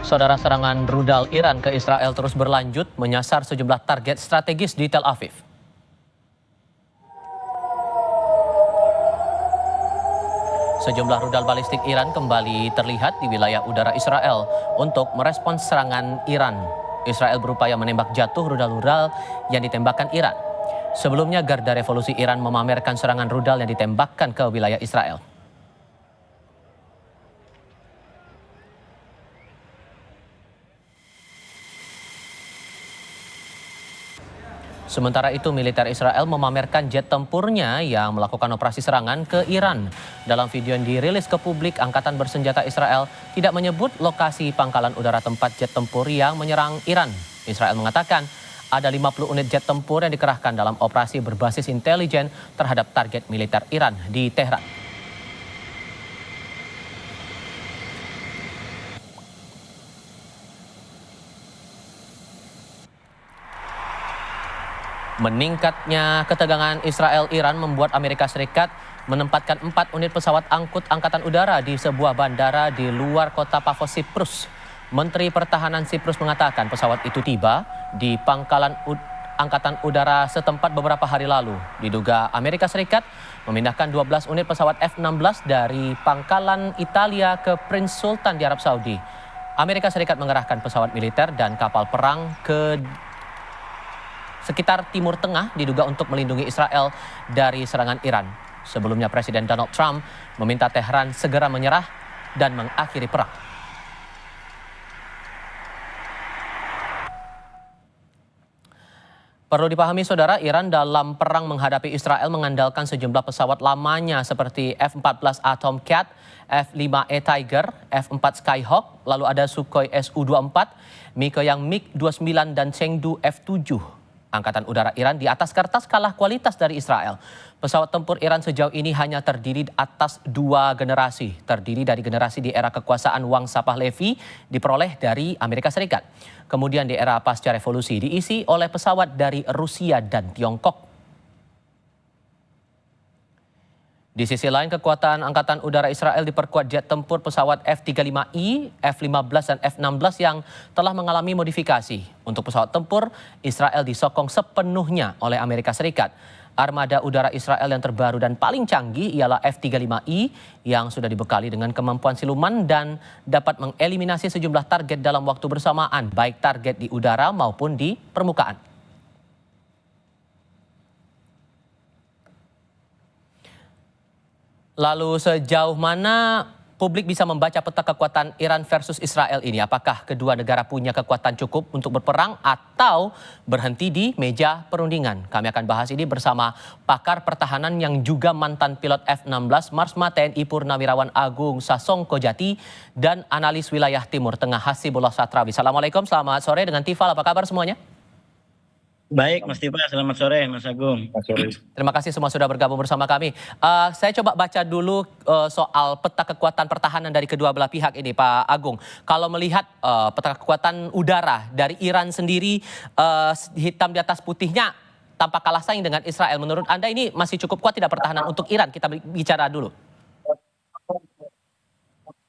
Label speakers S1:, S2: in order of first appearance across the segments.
S1: Saudara, serangan rudal Iran ke Israel terus berlanjut menyasar sejumlah target strategis di Tel Aviv. Sejumlah rudal balistik Iran kembali terlihat di wilayah udara Israel untuk merespons serangan Iran. Israel berupaya menembak jatuh rudal-rudal yang ditembakkan Iran. Sebelumnya, Garda Revolusi Iran memamerkan serangan rudal yang ditembakkan ke wilayah Israel. Sementara itu, militer Israel memamerkan jet tempurnya yang melakukan operasi serangan ke Iran. Dalam video yang dirilis ke publik, Angkatan Bersenjata Israel tidak menyebut lokasi pangkalan udara tempat jet tempur yang menyerang Iran. Israel mengatakan ada 50 unit jet tempur yang dikerahkan dalam operasi berbasis intelijen terhadap target militer Iran di Tehran. Meningkatnya ketegangan Israel-Iran membuat Amerika Serikat menempatkan 4 unit pesawat angkut angkatan udara di sebuah bandara di luar kota Pafos, Siprus. Menteri Pertahanan Siprus mengatakan pesawat itu tiba di pangkalan angkatan udara setempat beberapa hari lalu. Diduga Amerika Serikat memindahkan 12 unit pesawat F-16 dari pangkalan Italia ke Prince Sultan di Arab Saudi. Amerika Serikat mengerahkan pesawat militer dan kapal perang ke sekitar Timur Tengah diduga untuk melindungi Israel dari serangan Iran. Sebelumnya Presiden Donald Trump meminta Tehran segera menyerah dan mengakhiri perang. Perlu dipahami saudara, Iran dalam perang menghadapi Israel mengandalkan sejumlah pesawat lamanya seperti F-14A Tomcat, F-5E Tiger, F-4 Skyhawk, lalu ada Sukhoi Su-24, Mikoyan MiG-29 dan Chengdu F-7. Angkatan udara Iran di atas kertas kalah kualitas dari Israel. Pesawat tempur Iran sejauh ini hanya terdiri atas 2 generasi. Terdiri dari generasi di era kekuasaan Wangsa Pahlavi diperoleh dari Amerika Serikat. Kemudian di era pasca revolusi diisi oleh pesawat dari Rusia dan Tiongkok. Di sisi lain, kekuatan Angkatan Udara Israel diperkuat jet tempur pesawat F-35I, F-15 dan F-16 yang telah mengalami modifikasi. Untuk pesawat tempur, Israel disokong sepenuhnya oleh Amerika Serikat. Armada udara Israel yang terbaru dan paling canggih ialah F-35I yang sudah dibekali dengan kemampuan siluman dan dapat mengeliminasi sejumlah target dalam waktu bersamaan, baik target di udara maupun di permukaan. Lalu sejauh mana publik bisa membaca peta kekuatan Iran versus Israel ini? Apakah kedua negara punya kekuatan cukup untuk berperang atau berhenti di meja perundingan? Kami akan bahas ini bersama pakar pertahanan yang juga mantan pilot F-16 Marsma TNI Purnawirawan Agung Sasongko Jati dan analis wilayah Timur Tengah Hasibullah Satrawi. Assalamualaikum, selamat sore dengan Tifal. Apa kabar semuanya?
S2: Baik, Mas Tifa. Selamat sore, Mas Agung.
S1: Terima kasih semua sudah bergabung bersama kami. Saya coba baca dulu soal peta kekuatan pertahanan dari kedua belah pihak ini, Pak Agung. Kalau melihat peta kekuatan udara dari Iran sendiri, hitam di atas putihnya tampak kalah saing dengan Israel. Menurut Anda ini masih cukup kuat tidak pertahanan untuk Iran? Kita bicara dulu.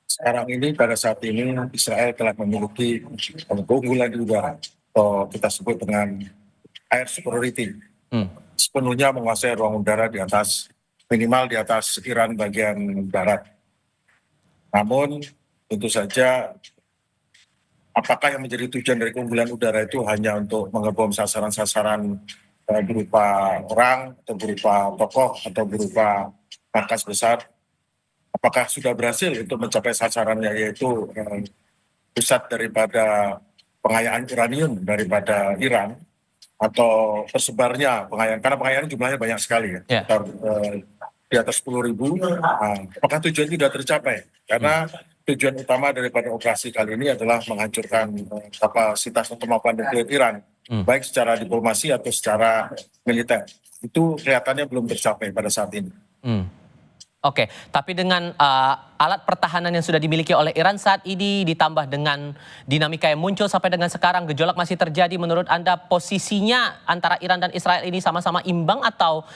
S3: Sekarang ini, pada saat ini Israel telah memiliki keunggulan di udara, atau kita sebut dengan air superiority, sepenuhnya menguasai ruang udara di atas, minimal di atas Iran bagian barat. Namun tentu saja apakah yang menjadi tujuan dari keunggulan udara itu hanya untuk mengebom sasaran-sasaran berupa orang atau berupa tokoh atau berupa markas besar? Apakah sudah berhasil untuk mencapai sasarannya, yaitu pusat daripada pengayaan uranium daripada Iran, atau tersebarnya pengayaan, karena pengayaan jumlahnya banyak sekali ya, di atas 10.000. Apakah tujuan itu sudah tercapai? Karena tujuan utama daripada operasi kali ini adalah menghancurkan kapasitas atau kemampuan nuklir Iran, baik secara diplomasi atau secara militer. Itu kelihatannya belum tercapai pada saat ini.
S1: Oke, tapi dengan alat pertahanan yang sudah dimiliki oleh Iran saat ini ditambah dengan dinamika yang muncul sampai dengan sekarang, gejolak masih terjadi. Menurut Anda posisinya antara Iran dan Israel ini sama-sama imbang atau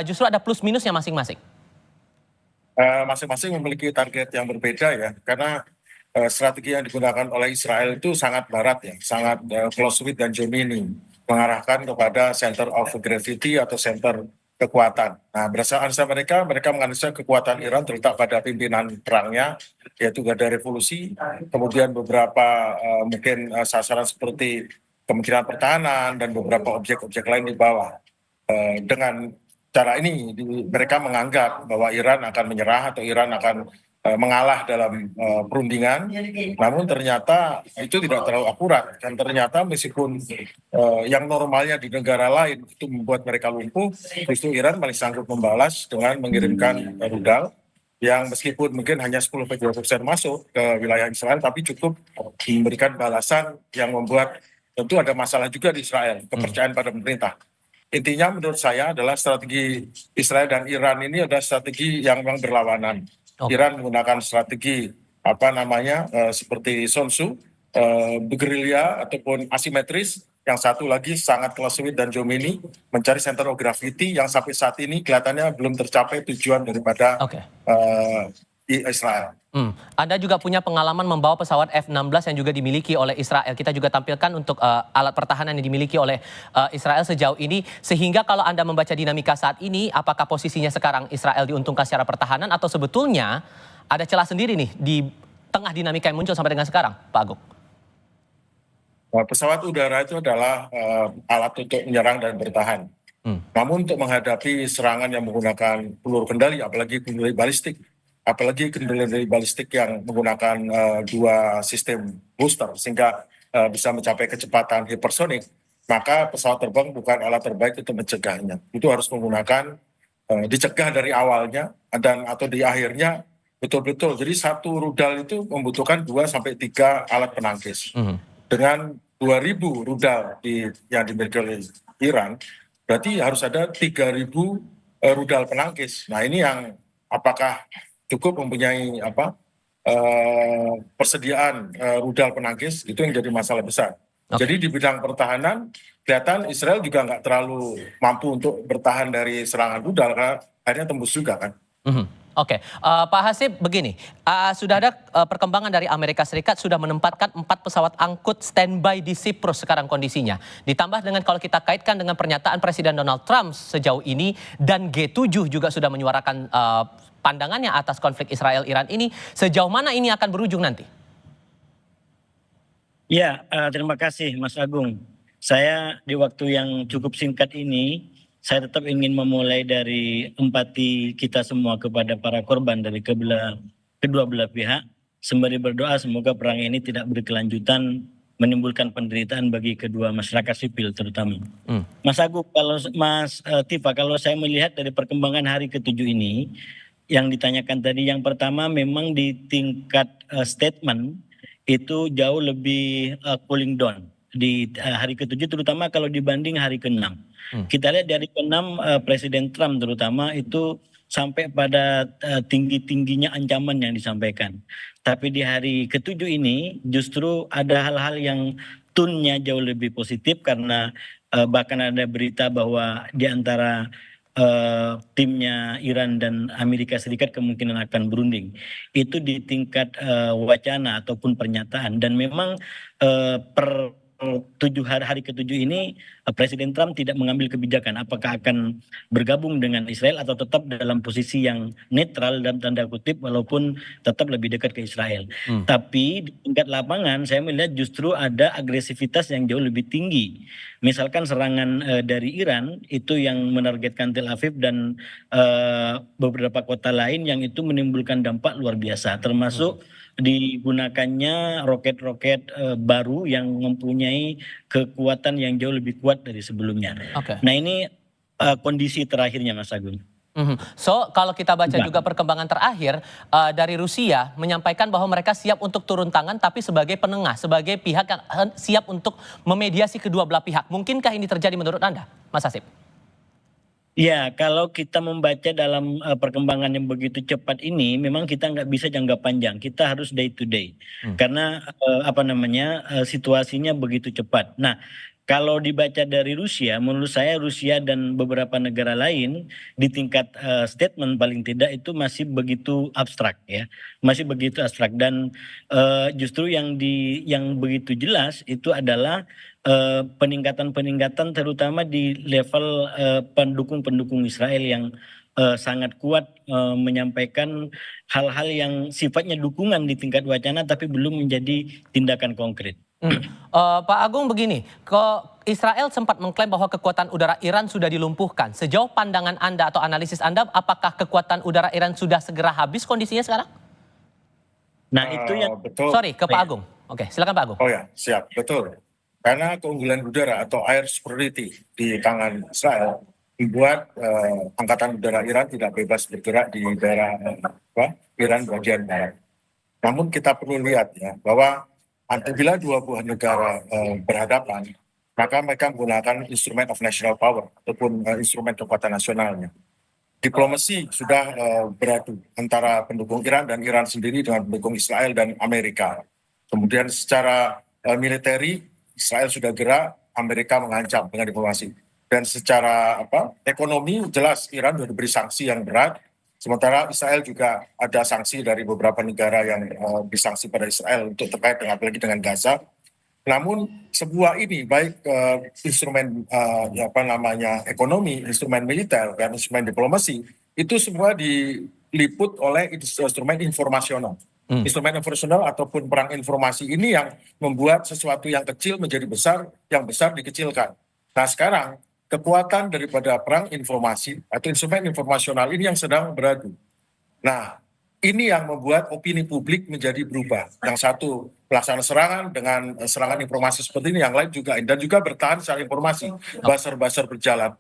S1: justru ada plus minusnya masing-masing?
S3: Masing-masing memiliki target yang berbeda ya, karena strategi yang digunakan oleh Israel itu sangat barat ya, sangat Clausewitz dan Gemini, mengarahkan kepada center of gravity atau center kekuatan. Nah, berdasarkan analisa mereka menganalisa kekuatan Iran terletak pada pimpinan perangnya, yaitu Garda Revolusi, kemudian beberapa mungkin sasaran seperti Kementerian Pertahanan dan beberapa objek-objek lain di bawah. Dengan cara ini mereka menganggap bahwa Iran akan menyerah atau Iran akan mengalah dalam perundingan, namun ternyata itu tidak terlalu akurat, dan ternyata meskipun yang normalnya di negara lain itu membuat mereka lumpuh, justru Iran masih sanggup membalas dengan mengirimkan rudal yang meskipun mungkin hanya 10-20% masuk ke wilayah Israel, tapi cukup memberikan balasan yang membuat tentu ada masalah juga di Israel, kepercayaan pada pemerintah. Intinya menurut saya adalah strategi Israel dan Iran ini adalah strategi yang memang berlawanan. Iran menggunakan strategi seperti Sun Tzu, bergerilya ataupun asimetris. Yang satu lagi sangat Clausewitz dan Gemini, mencari center of gravity yang sampai saat ini kelihatannya belum tercapai tujuan daripada Israel.
S1: Anda juga punya pengalaman membawa pesawat F-16 yang juga dimiliki oleh Israel. Kita juga tampilkan untuk alat pertahanan yang dimiliki oleh Israel sejauh ini. Sehingga kalau Anda membaca dinamika saat ini, apakah posisinya sekarang Israel diuntungkan secara pertahanan atau sebetulnya ada celah sendiri nih di tengah dinamika yang muncul sampai dengan sekarang, Pak Agung?
S3: Pesawat udara itu adalah alat untuk menyerang dan bertahan. Namun untuk menghadapi serangan yang menggunakan peluru kendali, apalagi kendali balistik yang menggunakan dua sistem booster sehingga bisa mencapai kecepatan hipersonik, maka pesawat terbang bukan alat terbaik untuk mencegahnya. Itu harus menggunakan dicegah dari awalnya dan atau di akhirnya betul-betul. Jadi satu rudal itu membutuhkan 2-3 alat penangkis. Dengan 2.000 rudal yang dimiliki oleh Iran, berarti harus ada 3.000 rudal penangkis. Nah, ini yang apakah cukup mempunyai persediaan rudal penangkis, itu yang jadi masalah besar. Jadi di bidang pertahanan kelihatan Israel juga nggak terlalu mampu untuk bertahan dari serangan rudal karena akhirnya tembus juga kan.
S1: Pak Hasib, begini, sudah ada perkembangan dari Amerika Serikat sudah menempatkan 4 pesawat angkut standby di Siprus sekarang kondisinya. Ditambah dengan kalau kita kaitkan dengan pernyataan Presiden Donald Trump sejauh ini dan G7 juga sudah menyuarakan pandangannya atas konflik Israel-Iran ini, sejauh mana ini akan berujung nanti?
S2: Ya, terima kasih Mas Agung. Saya di waktu yang cukup singkat ini, saya tetap ingin memulai dari empati kita semua kepada para korban dari kedua belah pihak. Sembari berdoa semoga perang ini tidak berkelanjutan, menimbulkan penderitaan bagi kedua masyarakat sipil terutama. Mas Agung, Mas Tifa, kalau saya melihat dari perkembangan hari ke-7 ini, yang ditanyakan tadi, yang pertama memang di tingkat statement itu jauh lebih cooling down di hari ke-7, terutama kalau dibanding hari ke-6. Kita lihat dari ke-6 Presiden Trump terutama itu sampai pada tinggi-tingginya ancaman yang disampaikan. Tapi di hari ke-7 ini justru ada hal-hal yang tone-nya jauh lebih positif karena bahkan ada berita bahwa di antara timnya Iran dan Amerika Serikat kemungkinan akan berunding. Itu di tingkat wacana ataupun pernyataan, dan memang per hari ke-7 ini Presiden Trump tidak mengambil kebijakan apakah akan bergabung dengan Israel atau tetap dalam posisi yang netral dalam tanda kutip walaupun tetap lebih dekat ke Israel. Tapi di tingkat lapangan saya melihat justru ada agresivitas yang jauh lebih tinggi. Misalkan serangan dari Iran itu yang menargetkan Tel Aviv dan beberapa kota lain yang itu menimbulkan dampak luar biasa, termasuk digunakannya roket-roket baru yang mempunyai kekuatan yang jauh lebih kuat dari sebelumnya. Nah, ini kondisi terakhirnya Mas Agung.
S1: So kalau kita baca juga perkembangan terakhir dari Rusia menyampaikan bahwa mereka siap untuk turun tangan tapi sebagai penengah, sebagai pihak yang siap untuk memediasi kedua belah pihak. Mungkinkah ini terjadi menurut Anda, Mas Hasib?
S2: Ya, kalau kita membaca dalam perkembangan yang begitu cepat ini, memang kita nggak bisa jangka panjang. Kita harus day to day, karena situasinya begitu cepat. Nah, kalau dibaca dari Rusia, menurut saya Rusia dan beberapa negara lain di tingkat statement paling tidak itu masih begitu abstrak ya, masih begitu abstrak dan justru yang begitu jelas itu adalah peningkatan-peningkatan terutama di level pendukung-pendukung Israel yang sangat kuat menyampaikan hal-hal yang sifatnya dukungan di tingkat wacana tapi belum menjadi tindakan konkret.
S1: Pak Agung begini, Israel sempat mengklaim bahwa kekuatan udara Iran sudah dilumpuhkan. Sejauh pandangan Anda atau analisis Anda, apakah kekuatan udara Iran sudah segera habis kondisinya sekarang?
S2: Nah itu yang
S3: betul.
S1: Sorry, ke Pak Agung. Oke, silakan Pak Agung.
S3: Oh ya, siap, betul. Karena keunggulan udara atau air superiority di tangan Israel membuat angkatan udara Iran tidak bebas bergerak di daerah Iran bagian barat. Namun kita perlu lihat ya bahwa apabila dua buah negara berhadapan, maka mereka menggunakan instrument of national power ataupun instrumen kekuatan nasionalnya. Diplomasi sudah beradu antara pendukung Iran dan Iran sendiri dengan pendukung Israel dan Amerika. Kemudian secara militeri Israel sudah gerak, Amerika mengancam dengan diplomasi. Dan secara ekonomi jelas Iran sudah diberi sanksi yang berat. Sementara Israel juga ada sanksi dari beberapa negara yang disanksi pada Israel untuk terkait dengan apalagi dengan Gaza. Namun sebuah ini baik instrumen ekonomi, instrumen militer dan instrumen diplomasi itu semua diliput oleh instrumen informasional. Instrumen informasional ataupun perang informasi ini yang membuat sesuatu yang kecil menjadi besar, yang besar dikecilkan. Nah sekarang kekuatan daripada perang informasi atau instrumen informasional ini yang sedang beradu. Nah, ini yang membuat opini publik menjadi berubah. Yang satu melaksanakan serangan dengan serangan informasi seperti ini, yang lain juga dan juga bertahan secara informasi, buzzer-buzzer berjalan.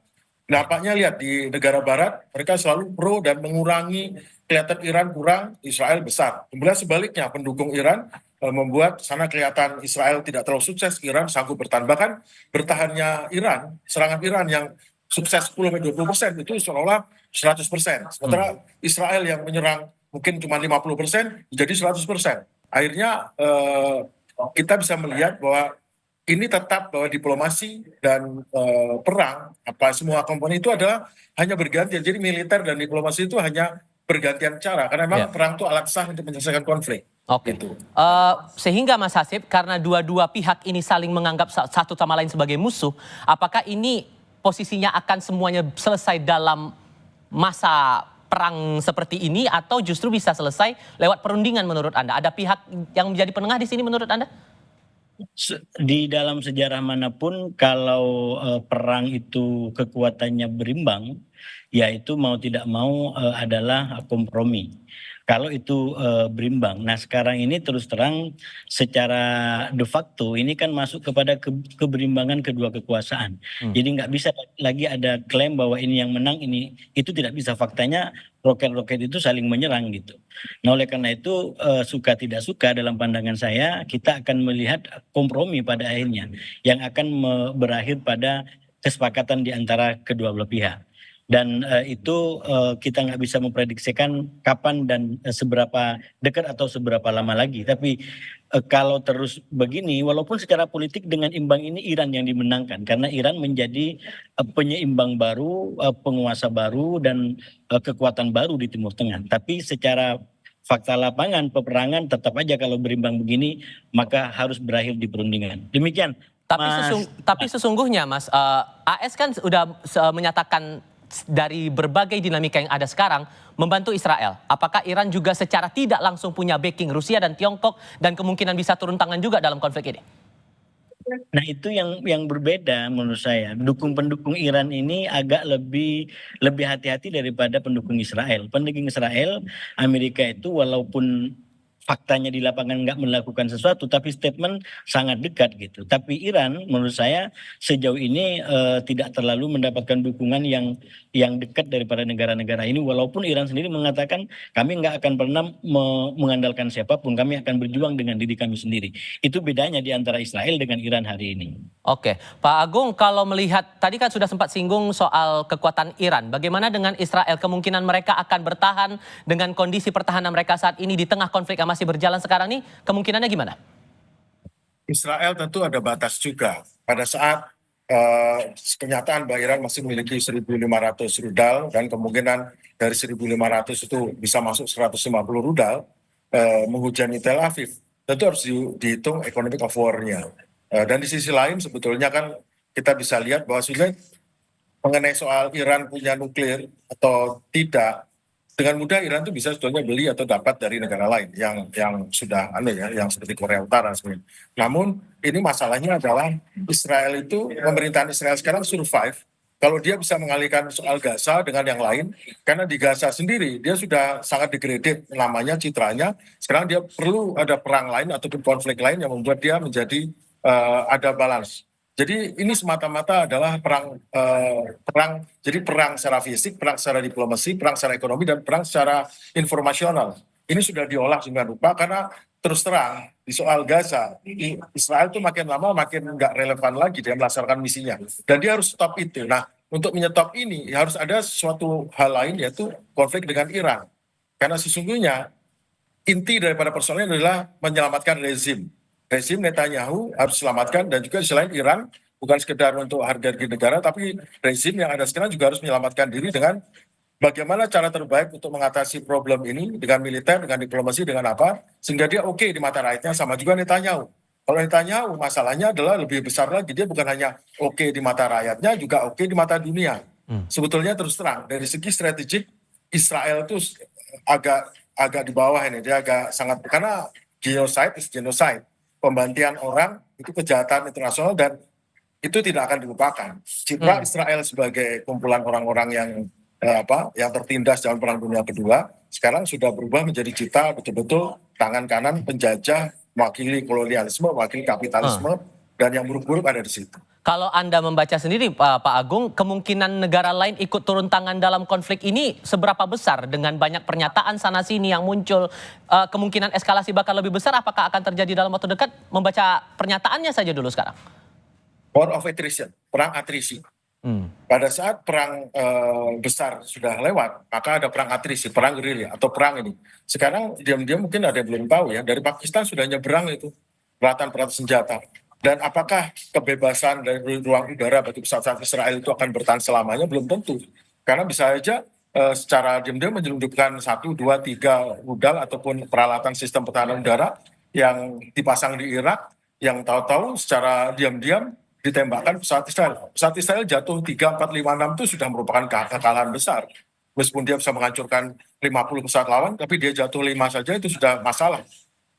S3: Nampaknya lihat di negara barat mereka selalu pro dan mengurangi, kelihatan Iran kurang, Israel besar. Kemudian sebaliknya pendukung Iran membuat sana kelihatan Israel tidak terlalu sukses, Iran sanggup bertahan. Bahkan bertahannya Iran, serangan Iran yang sukses 10-20% itu seolah-olah 100%. Sementara Israel yang menyerang mungkin cuma 50% jadi 100%. Akhirnya kita bisa melihat bahwa ini tetap bahwa diplomasi dan perang semua komponen itu adalah hanya bergantian. Jadi militer dan diplomasi itu hanya bergantian cara karena memang perang itu alat sah untuk menyelesaikan konflik.
S1: Oke.
S3: Gitu.
S1: Sehingga Mas Hasib, karena dua-dua pihak ini saling menganggap satu sama lain sebagai musuh, apakah ini posisinya akan semuanya selesai dalam masa perang seperti ini atau justru bisa selesai lewat perundingan menurut Anda? Ada pihak yang menjadi penengah di sini menurut Anda?
S2: Di dalam sejarah manapun kalau perang itu kekuatannya berimbang, ya itu mau tidak mau adalah kompromi. Kalau itu berimbang. Nah sekarang ini terus terang secara de facto ini kan masuk kepada keberimbangan kedua kekuasaan. Jadi nggak bisa lagi ada klaim bahwa ini yang menang, ini itu tidak bisa. Faktanya roket-roket itu saling menyerang gitu. Nah oleh karena itu suka tidak suka dalam pandangan saya kita akan melihat kompromi pada akhirnya yang akan berakhir pada kesepakatan di antara kedua belah pihak. Dan itu kita nggak bisa memprediksikan kapan dan seberapa dekat atau seberapa lama lagi. Tapi kalau terus begini, walaupun secara politik dengan imbang ini Iran yang dimenangkan. Karena Iran menjadi penyeimbang baru, penguasa baru, dan kekuatan baru di Timur Tengah. Tapi secara fakta lapangan, peperangan tetap aja kalau berimbang begini, maka harus berakhir di perundingan. Demikian.
S1: Tapi sesungguhnya Mas, AS kan sudah menyatakan dari berbagai dinamika yang ada sekarang membantu Israel. Apakah Iran juga secara tidak langsung punya backing Rusia dan Tiongkok dan kemungkinan bisa turun tangan juga dalam konflik ini?
S2: Nah itu yang berbeda menurut saya. Pendukung Iran ini agak lebih hati-hati daripada pendukung Israel. Pendukung Israel, Amerika itu walaupun faktanya di lapangan nggak melakukan sesuatu, tapi statement sangat dekat gitu. Tapi Iran menurut saya sejauh ini tidak terlalu mendapatkan dukungan yang dekat daripada negara-negara ini. Walaupun Iran sendiri mengatakan kami nggak akan pernah mengandalkan siapapun, kami akan berjuang dengan diri kami sendiri. Itu bedanya di antara Israel dengan Iran hari ini.
S1: Oke, Pak Agung, kalau melihat tadi kan sudah sempat singgung soal kekuatan Iran. Bagaimana dengan Israel? Kemungkinan mereka akan bertahan dengan kondisi pertahanan mereka saat ini di tengah konflik yang masih berjalan sekarang ini, kemungkinannya gimana?
S3: Israel tentu ada batas juga. Pada saat kenyataan bahwa Iran masih memiliki 1.500 rudal dan kemungkinan dari 1.500 itu bisa masuk 150 rudal menghujani Tel Aviv. Tentu harus dihitung economic of war-nya. Dan di sisi lain sebetulnya kan kita bisa lihat bahwa sudah mengenai soal Iran punya nuklir atau tidak, dengan mudah Iran itu bisa sebetulnya beli atau dapat dari negara lain yang sudah yang seperti Korea Utara sebenarnya. Namun ini masalahnya adalah Israel itu, pemerintahan Israel sekarang survive kalau dia bisa mengalihkan soal Gaza dengan yang lain, karena di Gaza sendiri dia sudah sangat degraded namanya, citranya. Sekarang dia perlu ada perang lain ataupun konflik lain yang membuat dia menjadi ada balance. Jadi ini semata-mata adalah jadi perang secara fisik, perang secara diplomasi, perang secara ekonomi, dan perang secara informasional. Ini sudah diolah dengan rupa karena terus terang di soal Gaza, Israel itu makin lama makin nggak relevan lagi dia melaksanakan misinya. Dan dia harus stop itu. Nah, untuk menyetop ini harus ada suatu hal lain, yaitu konflik dengan Iran. Karena sesungguhnya inti daripada persoalannya adalah menyelamatkan rezim Netanyahu harus diselamatkan, dan juga selain Iran bukan sekedar untuk harga negara, tapi rezim yang ada sekarang juga harus menyelamatkan diri dengan bagaimana cara terbaik untuk mengatasi problem ini dengan militer, dengan diplomasi, dengan apa, sehingga dia oke di mata rakyatnya. Sama juga Netanyahu. Kalau Netanyahu masalahnya adalah lebih besar lagi, dia bukan hanya oke di mata rakyatnya, juga oke di mata dunia. Sebetulnya terus terang dari segi strategik Israel itu agak di bawah ini, dia agak sangat, karena genocide, pembantian orang itu kejahatan internasional dan itu tidak akan dilupakan. Citra Israel sebagai kumpulan orang-orang yang tertindas dalam Perang Dunia Kedua sekarang sudah berubah menjadi citra betul-betul tangan kanan penjajah, mewakili kolonialisme, mewakili kapitalisme, dan yang buruk-buruk ada di situ.
S1: Kalau Anda membaca sendiri Pak Agung, kemungkinan negara lain ikut turun tangan dalam konflik ini seberapa besar? Dengan banyak pernyataan sana-sini yang muncul, kemungkinan eskalasi bakal lebih besar, apakah akan terjadi dalam waktu dekat? Membaca pernyataannya saja dulu sekarang.
S3: War of attrition, perang atrisi. Pada saat perang besar sudah lewat, maka ada perang atrisi, perang gerilya atau perang ini. Sekarang diam-diam mungkin ada yang belum tahu ya, dari Pakistan sudah nyebrang itu peralatan senjata. Dan apakah kebebasan dari ruang udara bagi pesawat Israel itu akan bertahan selamanya? Belum tentu. Karena bisa saja secara diam-diam menyelundupkan 1, 2, 3 rudal ataupun peralatan sistem pertahanan udara yang dipasang di Irak, yang tahu-tahu secara diam-diam ditembakkan pesawat Israel. Pesawat Israel jatuh 3, 4, 5, 6 itu sudah merupakan kekalahan besar. Meskipun dia bisa menghancurkan 50 pesawat lawan, tapi dia jatuh 5 saja itu sudah masalah.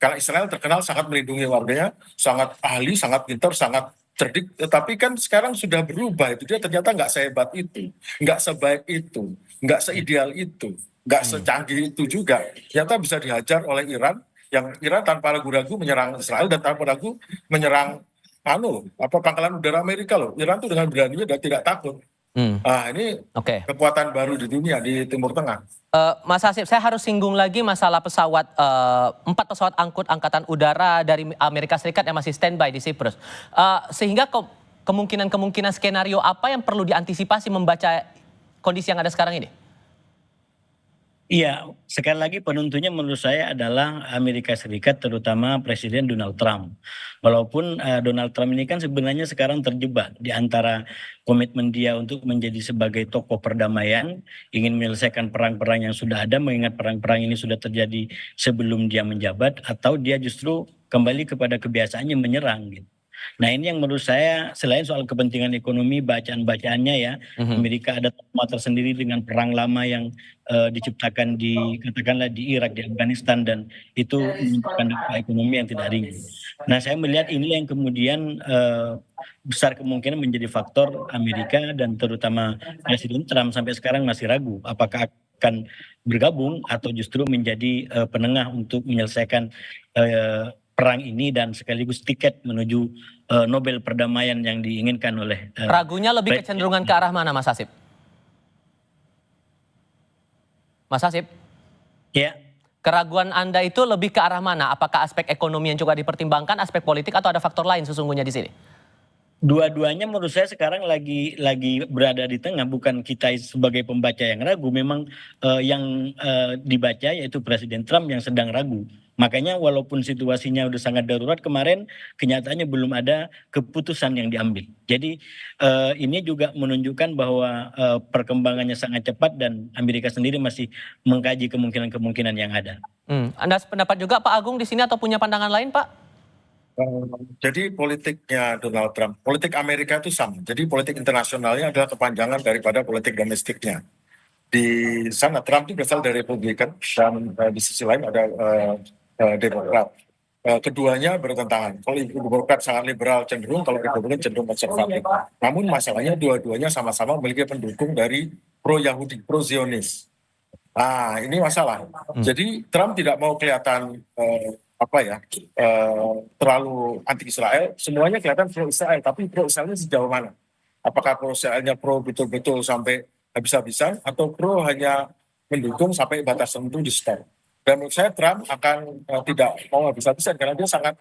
S3: Karena Israel terkenal sangat melindungi warganya, sangat ahli, sangat pintar, sangat cerdik. Tetapi kan sekarang sudah berubah itu. Dia ternyata nggak sehebat itu, nggak sebaik itu, nggak seideal itu, nggak secanggih itu juga. Ternyata bisa dihajar oleh Iran, yang Iran tanpa ragu-ragu menyerang Israel dan tanpa ragu menyerang pangkalan udara Amerika loh. Iran tuh dengan beraninya dan tidak takut. Nah, ini kekuatan baru di dunia, di Timur Tengah.
S1: Mas Hasib, saya harus singgung lagi masalah pesawat, 4 pesawat angkut angkatan udara dari Amerika Serikat yang masih standby di Siprus. Sehingga kemungkinan skenario apa yang perlu diantisipasi membaca kondisi yang ada sekarang ini?
S2: Iya, sekali lagi penentunya menurut saya adalah Amerika Serikat, terutama Presiden Donald Trump. Walaupun Donald Trump ini kan sebenarnya sekarang terjebak di antara komitmen dia untuk menjadi sebagai tokoh perdamaian, ingin menyelesaikan perang-perang yang sudah ada, mengingat perang-perang ini sudah terjadi sebelum dia menjabat, atau dia justru kembali kepada kebiasaannya menyerang gitu. Nah, ini yang menurut saya selain soal kepentingan ekonomi, bacaan-bacaannya ya, Amerika ada trauma tersendiri dengan perang lama yang diciptakan katakanlah di Irak, di Afghanistan, dan itu menunjukkan dampak ekonomi yang tidak ringan. Nah, saya melihat ini yang kemudian besar kemungkinan menjadi faktor Amerika dan terutama Presiden Trump sampai sekarang masih ragu apakah akan bergabung atau justru menjadi penengah untuk menyelesaikan perang ini dan sekaligus tiket menuju Nobel perdamaian yang diinginkan oleh
S1: ragunya lebih kecenderungan ke arah mana, Mas Hasib? Mas Hasib?
S2: Ya.
S1: Keraguan Anda itu lebih ke arah mana? Apakah aspek ekonomi yang juga dipertimbangkan, aspek politik, atau ada faktor lain sesungguhnya di sini?
S2: Dua-duanya menurut saya sekarang lagi berada di tengah, bukan kita sebagai pembaca yang ragu, memang yang dibaca yaitu Presiden Trump yang sedang ragu. Makanya walaupun situasinya udah sangat darurat kemarin, kenyataannya belum ada keputusan yang diambil. Jadi ini juga menunjukkan bahwa perkembangannya sangat cepat dan Amerika sendiri masih mengkaji kemungkinan-kemungkinan yang ada.
S1: Anda sependapat juga Pak Agung di sini atau punya pandangan lain Pak?
S3: Jadi politiknya Donald Trump, politik Amerika itu sama. Jadi politik internasionalnya adalah kepanjangan daripada politik domestiknya. Di sana Trump itu berasal dari Republikan dan di sisi lain ada Demokrat. Keduanya bertentangan. Kalau Demokrat sangat liberal cenderung, kalau Republikan cenderung konservatif. Namun masalahnya dua-duanya sama-sama memiliki pendukung dari pro-Yahudi, pro-Zionis. Nah, ini masalah. Jadi Trump tidak mau kelihatan terlalu anti Israel. Semuanya kelihatan pro Israel, tapi pro Israelnya sejauh mana? Apakah pro Israelnya pro betul-betul sampai habis-habisan atau pro hanya mendukung sampai batas tertentu di stop? Dan menurut saya Trump akan tidak mau habis-habisan karena dia sangat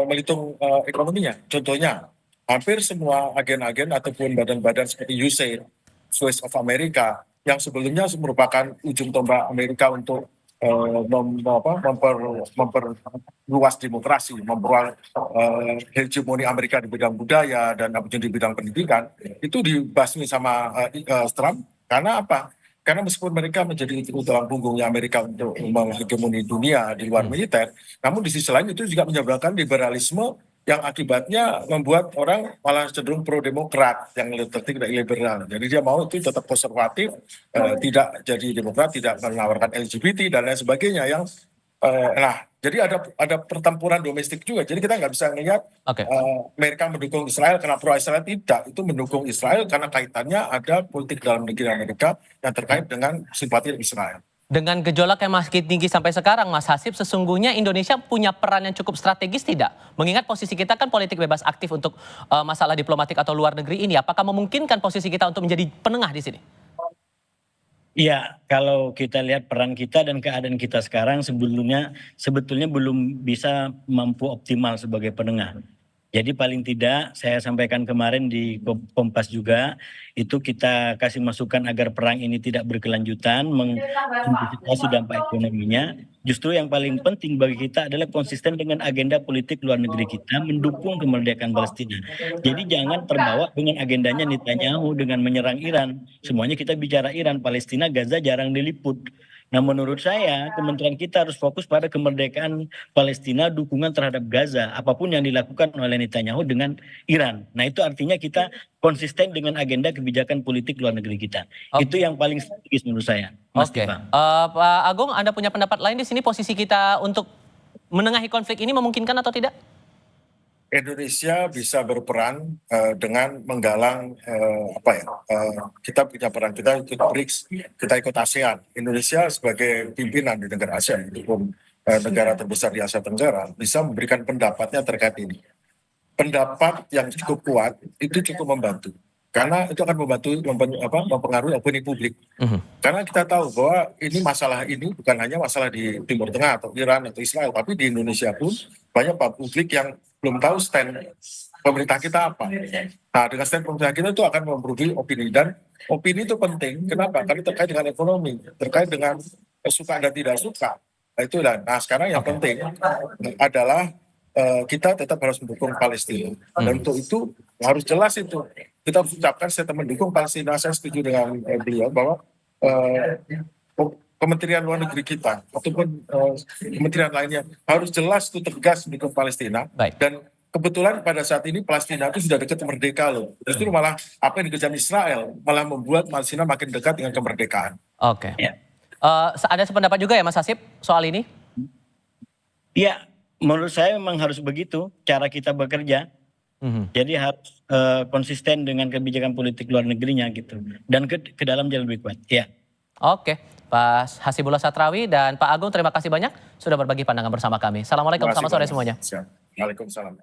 S3: menghitung ekonominya. Contohnya, hampir semua agen-agen ataupun badan-badan seperti USAID, Voice of America, yang sebelumnya merupakan ujung tombak Amerika untuk memperluas demokrasi, memperluas hegemoni Amerika di bidang budaya dan di bidang pendidikan, itu dibasmi sama Trump. Karena apa? Karena meskipun mereka menjadi tulang punggungnya Amerika untuk menghegemoni dunia di luar militer, namun di sisi lain itu juga menyebabkan liberalisme yang akibatnya membuat orang malah cenderung pro-demokrat yang tidak liberal. Jadi dia mau itu tetap konservatif, tidak jadi demokrat, tidak menawarkan LGBT dan lain sebagainya. Jadi ada pertempuran domestik juga. Jadi kita nggak bisa melihat Amerika mendukung Israel karena pro-Israel, tidak. Itu mendukung Israel karena kaitannya ada politik dalam negeri Amerika yang terkait dengan simpati Israel.
S1: Dengan gejolak yang masih tinggi sampai sekarang, Mas Hasib, sesungguhnya Indonesia punya peran yang cukup strategis tidak? Mengingat posisi kita kan politik bebas aktif untuk masalah diplomatik atau luar negeri ini. Apakah memungkinkan posisi kita untuk menjadi penengah di sini?
S2: Iya, kalau kita lihat peran kita dan keadaan kita sekarang sebetulnya belum bisa mampu optimal sebagai penengah. Jadi paling tidak saya sampaikan kemarin di Kompas juga, itu kita kasih masukan agar perang ini tidak berkelanjutan, mengantisipasi dampak ekonominya. Justru yang paling penting bagi kita adalah konsisten dengan agenda politik luar negeri kita, mendukung kemerdekaan Palestina. Jadi jangan terbawa dengan agendanya Netanyahu dengan menyerang Iran. Semuanya kita bicara Iran, Palestina, Gaza jarang diliput. Nah menurut saya kementerian kita harus fokus pada kemerdekaan Palestina, dukungan terhadap Gaza, apapun yang dilakukan oleh Netanyahu dengan Iran. Nah itu artinya kita konsisten dengan agenda kebijakan politik luar negeri kita. Itu yang paling strategis menurut saya.
S1: Oke, Pak Agung, Anda punya pendapat lain di sini, posisi kita untuk menengahi konflik ini memungkinkan atau tidak?
S3: Indonesia bisa berperan dengan menggalang kita punya peran, kita ikut BRICS, kita ikut ASEAN. Indonesia sebagai pimpinan di negara ASEAN, negara terbesar di Asia Tenggara, bisa memberikan pendapatnya terkait ini. Pendapat yang cukup kuat itu cukup membantu, karena itu akan mempengaruhi opini publik. Karena kita tahu bahwa masalah ini bukan hanya masalah di Timur Tengah atau Iran atau Israel, tapi di Indonesia pun banyak publik yang belum tahu stand pemerintah kita apa. Nah, dengan stand pemerintah kita itu akan mempengaruhi opini, dan opini itu penting. Kenapa? Karena terkait dengan ekonomi, terkait dengan suka dan tidak suka. Nah, sekarang yang penting adalah kita tetap harus mendukung Palestina. Dan untuk itu harus jelas itu. Kita harus ucapkan statement mendukung Palestina. Saya setuju dengan beliau bahwa Kementerian Luar Negeri kita ataupun kementerian lainnya harus jelas itu tegas mendukung Palestina. Dan kebetulan pada saat ini Palestina itu sudah dekat merdeka loh. Justru malah apa yang dikerjakan Israel malah membuat Palestina makin dekat dengan kemerdekaan.
S1: Oke. Ada sependapat juga ya Mas Hasib soal ini?
S2: Iya, menurut saya memang harus begitu cara kita bekerja. Jadi harus konsisten dengan kebijakan politik luar negerinya gitu, dan ke dalam jalan lebih kuat. Ya.
S1: Oke, Pak Hasibullah Satrawi dan Pak Agung, terima kasih banyak sudah berbagi pandangan bersama kami. Assalamualaikum, selamat sore semuanya.
S3: Waalaikumsalam.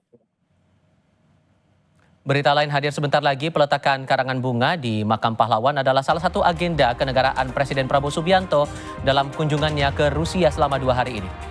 S1: Berita lain hadir sebentar lagi. Peletakan karangan bunga di Makam Pahlawan adalah salah satu agenda kenegaraan Presiden Prabowo Subianto dalam kunjungannya ke Rusia selama 2 hari ini.